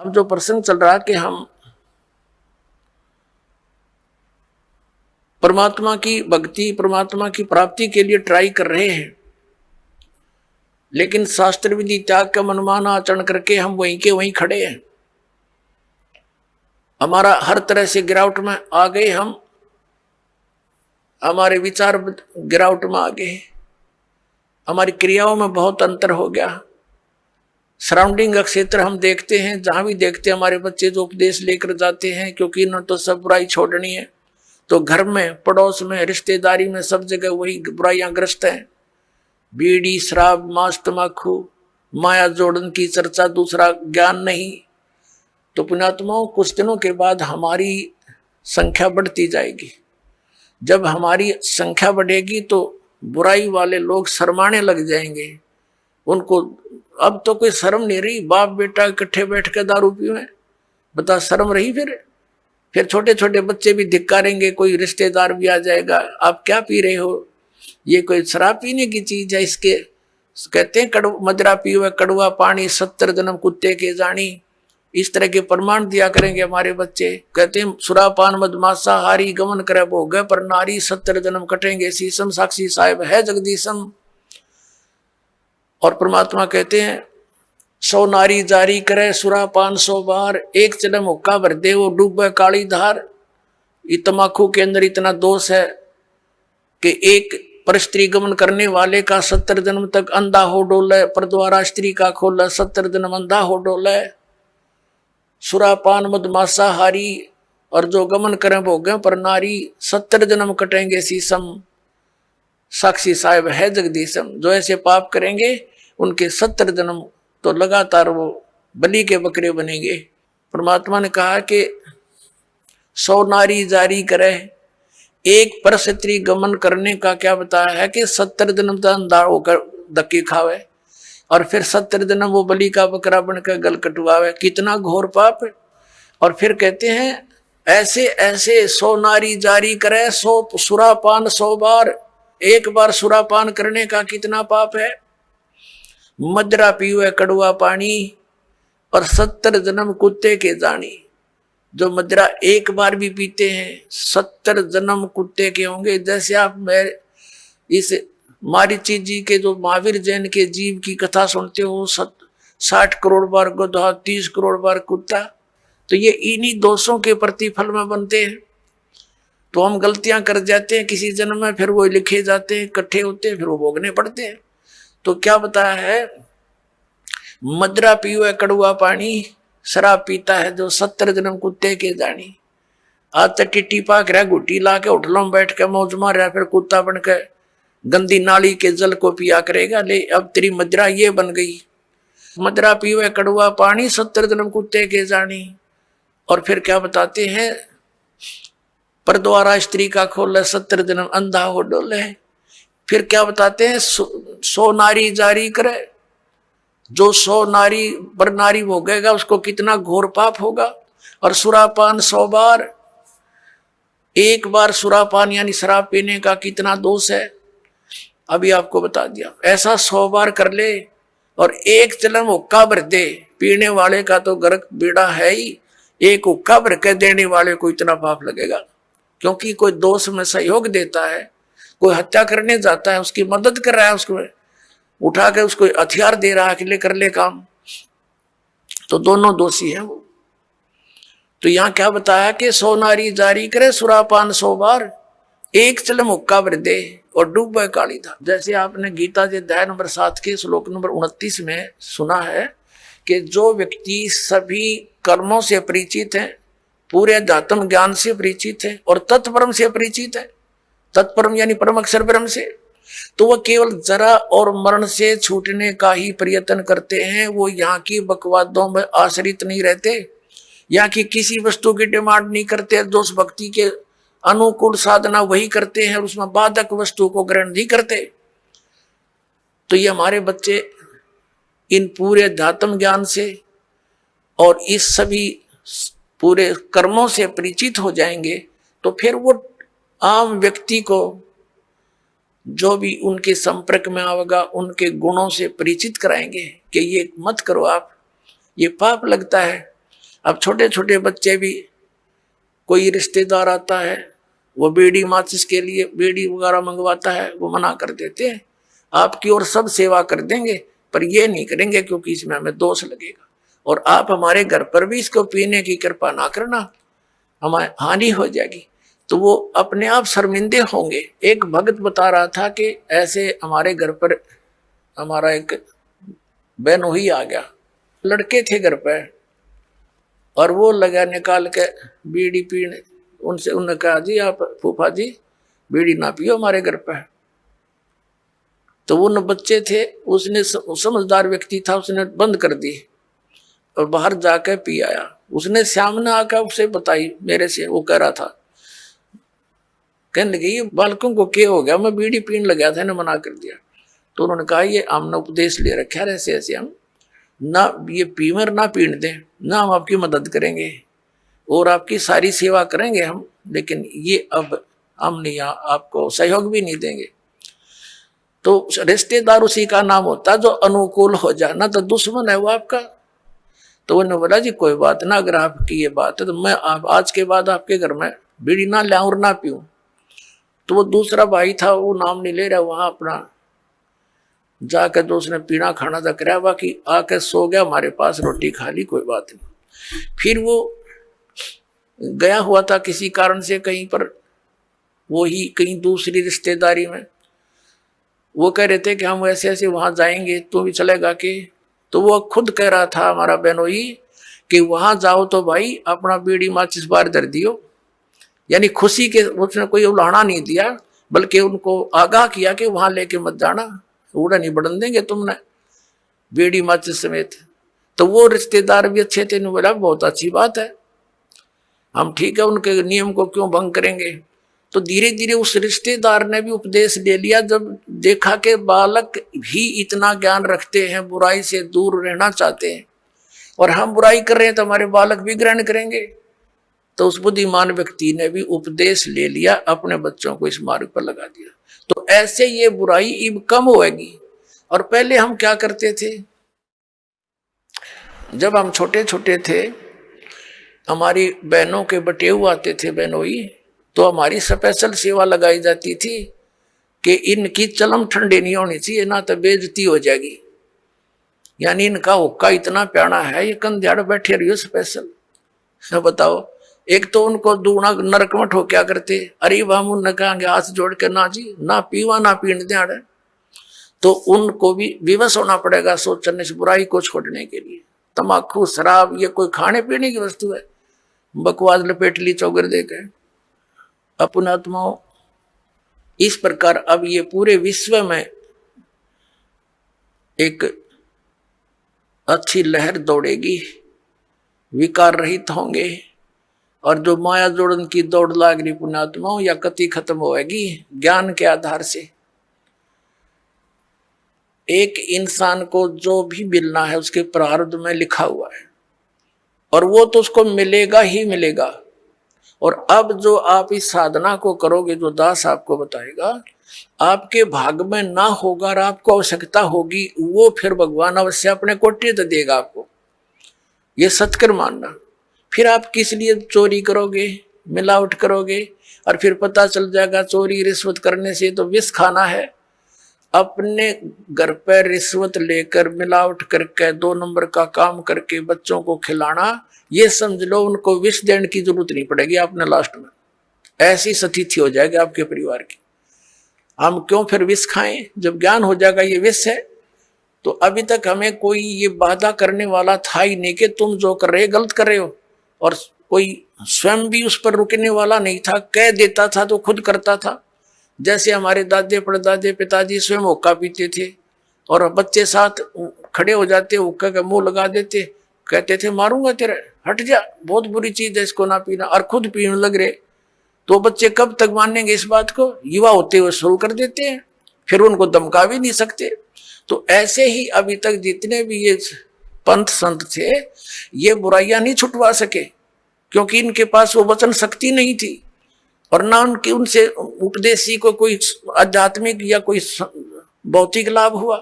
अब जो प्रसंग चल रहा कि हम परमात्मा की भक्ति, परमात्मा की प्राप्ति के लिए ट्राई कर रहे हैं, लेकिन शास्त्र विधि त्याग का मनमाना आचरण करके हम वहीं के वहीं खड़े हैं। हमारा हर तरह से गिरावट में आ गए, हम हमारे विचार गिरावट में आ गए, हमारी क्रियाओं में बहुत अंतर हो गया। सराउंडिंग का क्षेत्र हम देखते हैं, जहां भी देखते हैं हमारे बच्चे जो उपदेश लेकर जाते हैं, क्योंकि इन्होंने तो सब बुराई छोड़नी है, तो घर में, पड़ोस में, रिश्तेदारी में, सब जगह वही बुराइयां ग्रस्त हैं। बीड़ी, शराब, मांस, तमाकू, माया जोड़न की चर्चा, दूसरा ज्ञान नहीं। तो पुण्यात्माओं, कुछ दिनों के बाद हमारी संख्या बढ़ती जाएगी। जब हमारी संख्या बढ़ेगी तो बुराई वाले लोग शर्माने लग जाएंगे। उनको अब तो कोई शर्म नहीं रही, बाप बेटा इकट्ठे बैठ के दारू पीवे, बता शर्म रही? फिर छोटे छोटे बच्चे भी धिक्कारेंगे, कोई रिश्तेदार भी आ जाएगा, आप क्या पी रहे हो, ये कोई शराब पीने की चीज है? इसके कहते हैं मदरा पीवे कड़वा पानी, 70 जन्म कुत्ते के जानी। इस तरह के प्रमाण दिया करेंगे हमारे बच्चे। कहते हैं सुरापान मदमासा हारी, गमन करे भोग पर नारी, 70 जन्म कटेंगे शीशम, साक्षी साहेब है जगदीशम। और परमात्मा कहते हैं 100 नारी जारी करे सुरापान 100 बार, एक चलम हुक्का भर दे वो डूबे काली धार। ये तमाकू के अंदर इतना दोष है कि एक पर स्त्री गमन करने वाले का 70 जन्म तक अंधा हो डोले, पर द्वारा स्त्री का खोला 70 जन्म अंधा हो डोले। सुरापान मदमासा हारी, और जो गमन करें भोगे पर नारी, 70 जन्म कटेंगे शीशम, साक्षी साहेब है जगदीशम। जो ऐसे पाप करेंगे उनके 70 जन्म तो लगातार वो बलि के बकरे बनेंगे। परमात्मा ने कहा कि 100 नारी जारी करे, एक पर स्त्री गमन करने का क्या बताया है कि 70 जन्म तक अंधा होकर धक्के खावे, और फिर 70 जन्म वो बलि का बकरा बनकर गल कटवावे। कितना घोर पाप है। और फिर कहते हैं ऐसे ऐसे 100 नारी जारी करे, 100 सुरापान 100 बार, एक बार सुरापान करने का कितना पाप है। मदरा पीवे कड़वा पानी, और 70 जन्म कुत्ते के जानी। जो मदरा एक बार भी पीते हैं 70 जन्म कुत्ते के होंगे। जैसे आप मैं इस मारीची जी के जो महावीर जैन के जीव की कथा सुनते हो, 60 करोड़ बार गधा, 30 करोड़ बार कुत्ता, तो ये इन्हीं दोषों के प्रतिफल में बनते हैं। तो हम गलतियां कर जाते हैं किसी जन्म में, फिर वो लिखे जाते हैं, इकट्ठे होते हैं, फिर वो भोगने पड़ते हैं। तो क्या बताया है, मदरा पीवे कड़वा पानी, शराब पीता है जो 70 जन्म कुत्ते के जानी। आज तक टिट्टी पाक रहा, गुटी ला के होटलों में बैठ के मौज मार रहा, फिर कुत्ता बन के गंदी नाली के जल को पिया करेगा। ले अब तेरी मदरा ये बन गई, मदरा पीवे कड़वा पानी, 70 जन्म कुत्ते के जानी। और फिर क्या बताते हैं, पर द्वारा स्त्री का खोले 70 जन्म अंधा हो डोले। फिर क्या बताते हैं, 100 नारी जारी करे, जो 100 नारी पर नारी भोगेगा उसको कितना घोर पाप होगा। और सुरापान 100 बार, एक बार सुरापान यानी शराब पीने का कितना दोष है, अभी आपको बता दिया। ऐसा 100 बार कर ले और एक चलम हुक्का भर दे, पीने वाले का तो गर्क बेड़ा है ही, एक हुक्का भर के देने वाले को इतना पाप लगेगा। क्योंकि कोई दोष में सहयोग देता है, कोई हत्या करने जाता है, उसकी मदद कर रहा है, उसको उठा के उसको हथियार दे रहा है कि ले कर ले काम, तो दोनों दोषी हैं वो। तो यहाँ क्या बताया कि 100 नारी जारी करे सुरापान 100 बार, एक चलम हुक्का भर दे और डूबे काली धार। जैसे आपने गीता जी अध्याय नंबर 7 के श्लोक नंबर 29 में सुना है कि जो व्यक्ति सभी कर्मों से परिचित है, पूरे अध्यात्म ज्ञान से परिचित है और तत्परम से परिचित है, तत्परम यानी परम अक्षर ब्रह्म से, तो वह केवल जरा और मरण से छूटने का ही प्रयत्न करते हैं। वो यहाँ की बकवादों में आश्रित नहीं रहते, यहाँ की किसी वस्तु की डिमांड नहीं करते, दोष भक्ति के अनुकूल साधना वही करते हैं, उसमें बाधक वस्तु को ग्रहण नहीं करते। तो ये हमारे बच्चे इन पूरे अध्यात्म ज्ञान से और इस सभी पूरे कर्मों से परिचित हो जाएंगे, तो फिर वो आम व्यक्ति को जो भी उनके संपर्क में आएगा उनके गुणों से परिचित कराएंगे कि ये मत करो आप, ये पाप लगता है। अब छोटे छोटे बच्चे भी, कोई रिश्तेदार आता है, वो बीड़ी माचिस के लिए बीड़ी वगैरह मंगवाता है, वो मना कर देते हैं। आपकी और सब सेवा कर देंगे, पर ये नहीं करेंगे क्योंकि इसमें हमें दोष लगेगा, और आप हमारे घर पर भी इसको पीने की कृपा ना करना, हमारी हानि हो जाएगी। तो वो अपने आप शर्मिंदे होंगे। एक भक्त बता रहा था कि ऐसे हमारे घर पर हमारा एक बहनोई आ गया, लड़के थे घर पर, और वो लगा निकाल के बीड़ी पीने। उनसे उन्होंने कहा, जी आप फूफा जी बीड़ी ना पियो हमारे घर पर। तो वो न बच्चे थे, उसने समझदार व्यक्ति था, उसने बंद कर दी और बाहर जाकर पी आया। उसने सामने आकर उसे बताई मेरे से, वो कह रहा था, कहने लगे ये बालकों को क्या हो गया, मैं बीड़ी पीने लगा था, ने मना कर दिया। तो उन्होंने कहा ये हमने उपदेश ले रखा है, ऐसे ऐसे हम ना ये पीवर ना पीने दें, ना हम आपकी मदद करेंगे और आपकी सारी सेवा करेंगे हम, लेकिन ये अब हम नहीं, आपको सहयोग भी नहीं देंगे। तो रिश्तेदार उसी का नाम होता है जो अनुकूल हो जाए, ना तो दुश्मन है वो आपका। तो उन्होंने बोला जी कोई बात ना, अगर आपकी ये बात है तो मैं आज के बाद आपके घर में बीड़ी ना लाऊं और ना पीऊं। तो वो दूसरा भाई था, वो नाम नहीं ले रहा, वहां अपना जाकर जो उसने पीना खाना था कराया, बाकी आकर सो गया, हमारे पास रोटी खा ली, कोई बात नहीं। फिर वो गया हुआ था किसी कारण से कहीं पर, वो ही कहीं दूसरी रिश्तेदारी में, वो कह रहे थे कि हम ऐसे ऐसे वहां जाएंगे, तो भी चलेगा कि? तो वो खुद कह रहा था हमारा बहनोई कि वहां जाओ तो भाई अपना बीड़ी माचिस बाहर धर दियो, यानी खुशी के, उसने कोई उलाहना नहीं दिया, बल्कि उनको आगाह किया कि वहां लेके मत जाना, उड़ा नहीं बढ़न देंगे तुमने बीड़ी माचिस समेत। तो वो रिश्तेदार भी अच्छे थे, बोला बहुत अच्छी बात है, हम ठीक है, उनके नियम को क्यों भंग करेंगे। तो धीरे धीरे उस रिश्तेदार ने भी उपदेश ले लिया, जब देखा कि बालक भी इतना ज्ञान रखते हैं, बुराई से दूर रहना चाहते हैं, और हम बुराई कर रहे हैं तो हमारे बालक भी ग्रहण करेंगे। तो उस बुद्धिमान व्यक्ति ने भी उपदेश ले लिया, अपने बच्चों को इस मार्ग पर लगा दिया। तो ऐसे ये बुराई अब कम होगी। और पहले हम क्या करते थे, जब हम छोटे छोटे थे, हमारी बहनों के बटेऊ आते थे बहनोई, तो हमारी स्पेशल सेवा लगाई जाती थी कि इनकी चलम ठंडे नहीं होनी चाहिए, ना तो बेइज्जती हो जाएगी, यानी इनका हुक्का इतना प्यारा है, ये कंध्याड़ बैठे रहियो स्पेशल। बताओ, एक तो उनको दूना नरकमठ हो क्या करते, अरे हम उनने कहेंगे हाथ जोड़ के, ना जी ना पीवा ना पीने दें, तो उनको भी विवश होना पड़ेगा सोचने से बुराई को छोड़ने के लिए। तम्बाकू शराब ये कोई खाने पीने की वस्तु है, बकवास लपेट ली चौगर देकर अपनात्माओं। इस प्रकार अब ये पूरे विश्व में एक अच्छी लहर दौड़ेगी, विकार रहित होंगे, और जो माया जोड़न की दौड़ लाग रही पुण्यात्माओं या कति खत्म होगी ज्ञान के आधार से। एक इंसान को जो भी मिलना है उसके प्रारब्ध में लिखा हुआ है, और वो तो उसको मिलेगा ही मिलेगा। और अब जो आप इस साधना को करोगे, जो दास आपको बताएगा, आपके भाग में ना होगा और आपको आवश्यकता होगी, वो फिर भगवान अवश्य अपने कोटि तो देगा आपको, ये सत्कर मानना। फिर आप किस लिए चोरी करोगे, मिलावट करोगे, और फिर पता चल जाएगा चोरी रिश्वत करने से तो विष खाना है। अपने घर पर रिश्वत लेकर मिलावट करके 2 नंबर का काम करके बच्चों को खिलाना, ये समझ लो उनको विष देने की जरूरत नहीं पड़ेगी आपने लास्ट में, ऐसी स्थिति हो जाएगी आपके परिवार की। हम क्यों फिर विष खाएं जब ज्ञान हो जाएगा ये विष है। तो अभी तक हमें कोई ये बाधा करने वाला था ही नहीं कि तुम जो कर रहे गलत कर रहे हो, और कोई स्वयं भी उस पर रुकने वाला नहीं था, कह देता था तो खुद करता था। जैसे हमारे दादे परदादे पिताजी स्वयं हुक्का पीते थे, और बच्चे साथ खड़े हो जाते, हुक्का का मुंह लगा देते, कहते थे मारूंगा तेरे, हट जा, बहुत बुरी चीज है इसको ना पीना, और खुद पीने लग रहे। तो बच्चे कब तक मानेंगे इस बात को, युवा होते हुए शुरू कर देते हैं, फिर उनको धमका भी नहीं सकते। तो ऐसे ही अभी तक जितने भी ये पंथ संत थे, ये बुराइयां नहीं छुटवा सके, क्योंकि इनके पास वो वचन शक्ति नहीं थी, और ना उनके उनसे उपदेशी को कोई आध्यात्मिक या कोई भौतिक लाभ हुआ।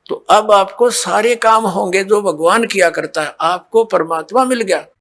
तो अब आपको सारे काम होंगे जो भगवान किया करता है, आपको परमात्मा मिल गया।